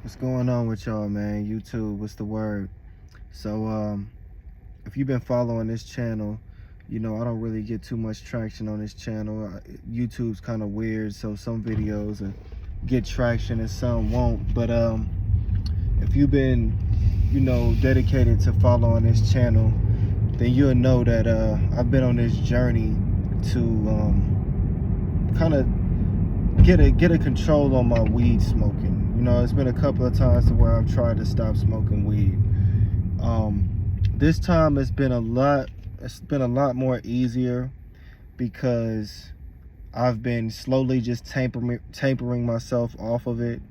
What's going on with y'all, man? YouTube, what's the word? So, if you've been following this channel, you know I don't really get too much traction on this channel. YouTube's kind of weird, so some videos get traction and some won't. But if you've been, dedicated to following this channel, then you'll know that I've been on this journey to kind of get a control on my weed smoking. It's been a couple of times to where I've tried to stop smoking weed. This time it's been a lot more easier because I've been slowly just tampering myself off of it.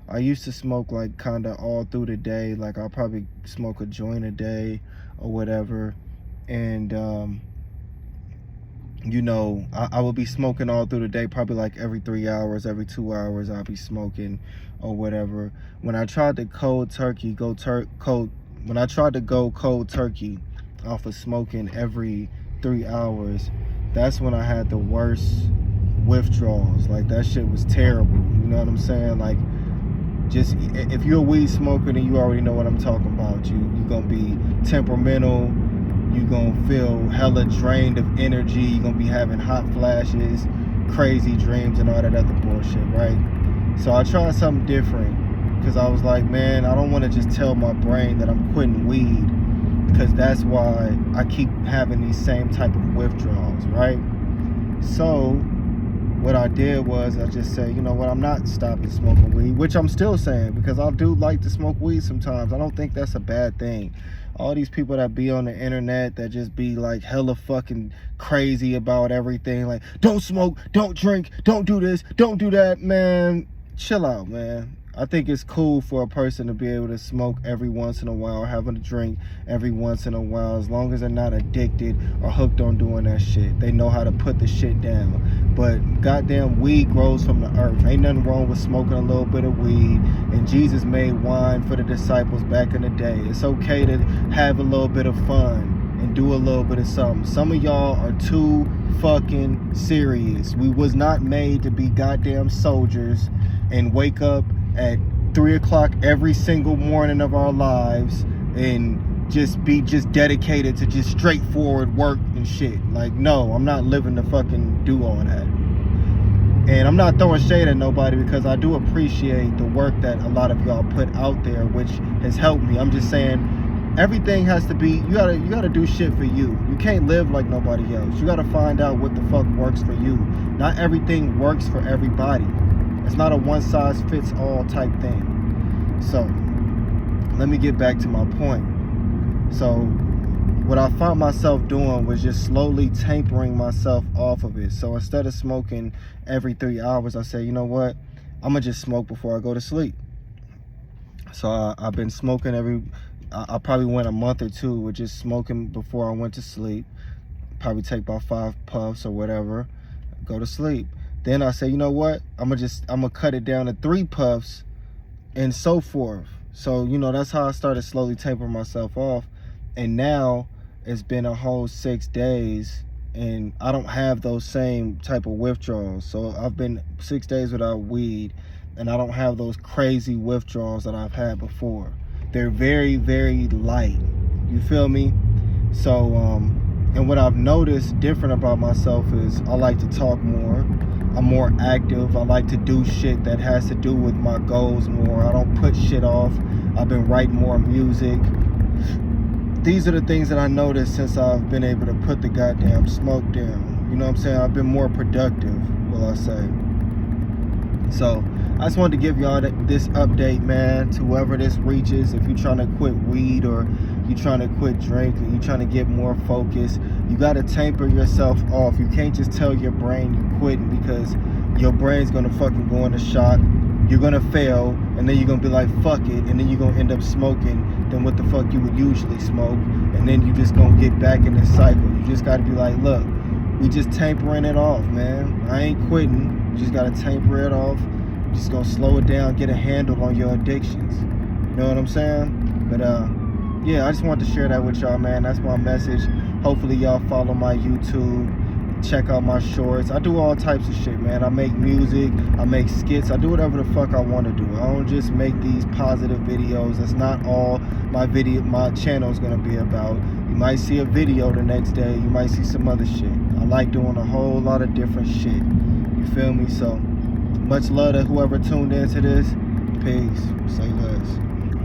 I used to smoke like kind of all through the day. Like I'll probably smoke a joint a day or whatever. And I would be smoking all through the day, probably like every 3 hours, every 2 hours, I'll be smoking or whatever. When I tried to go cold turkey off of smoking every 3 hours, that's when I had the worst withdrawals. Like that shit was terrible. You know what I'm saying? Like, just if you're a weed smoker, then you already know what I'm talking about. You're gonna be temperamental. You're gonna feel hella drained of energy. You're gonna be having hot flashes, crazy dreams, and all that other bullshit, right? So I tried something different because I was like, man, I don't want to just tell my brain that I'm quitting weed, because that's why I keep having these same type of withdrawals, right? So what I did was I just said, you know what, I'm not stopping smoking weed, which I'm still saying, because I do like to smoke weed sometimes. I don't think that's a bad thing. All these people that be on the internet that just be like hella fucking crazy about everything, like don't smoke, don't drink, don't do this, don't do that, man, chill out, man. I think it's cool for a person to be able to smoke every once in a while, having a drink every once in a while, as long as they're not addicted or hooked on doing that shit. They know how to put the shit down. But goddamn, weed grows from the earth. Ain't nothing wrong with smoking a little bit of weed. And Jesus made wine for the disciples back in the day. It's okay to have a little bit of fun and do a little bit of something. Some of y'all are too fucking serious. We was not made to be goddamn soldiers and wake up at 3 o'clock every single morning of our lives and just be dedicated to just straightforward work and shit. Like, no, I'm not living to fucking do all that. And I'm not throwing shade at nobody, because I do appreciate the work that a lot of y'all put out there, which has helped me. I'm just saying, everything has to be, you gotta do shit for you. You can't live like nobody else. You gotta find out what the fuck works for you. Not everything works for everybody. It's not a one-size-fits-all type thing. So let me get back to my point. So what I found myself doing was just slowly tampering myself off of it. So instead of smoking every 3 hours, I said, you know what, I'm gonna just smoke before I go to sleep. So I've been smoking I probably went a month or two with just smoking before I went to sleep. Probably take about 5 puffs or whatever, go to sleep. Then I say, you know what, I'm gonna cut it down to 3 puffs and so forth. So, that's how I started slowly tapering myself off. And now it's been a whole 6 days and I don't have those same type of withdrawals. So I've been 6 days without weed and I don't have those crazy withdrawals that I've had before. They're very, very light. You feel me? So, and what I've noticed different about myself is I like to talk more. I'm more active. I like to do shit that has to do with my goals more. I don't put shit off. I've been writing more music. These are the things that I noticed since I've been able to put the goddamn smoke down. You know what I'm saying? I've been more productive, will I say. So I just wanted to give y'all this update, man, to whoever this reaches. If you're trying to quit weed or you're trying to quit drinking, you're trying to get more focused, you got to taper yourself off. You can't just tell your brain you're quitting, because your brain's going to fucking go into shock. You're going to fail, and then you're going to be like, fuck it, and then you're going to end up smoking than what the fuck you would usually smoke, and then you just going to get back in this cycle. You just got to be like, look, we just tapering it off, man. I ain't quitting. You just got to taper it off. Just gonna slow it down, get a handle on your addictions. You know what I'm saying? But yeah, I just wanted to share that with y'all, man. That's my message. Hopefully y'all follow my YouTube check out my shorts. I do all types of shit, man. I make music, I make skits, I do whatever the fuck I want to do. I don't just make these positive videos. That's not all my channel is gonna be about. You might see a video the next day, you might see some other shit. I like doing a whole lot of different shit. You feel me? So much love to whoever tuned into this. Peace. Say less.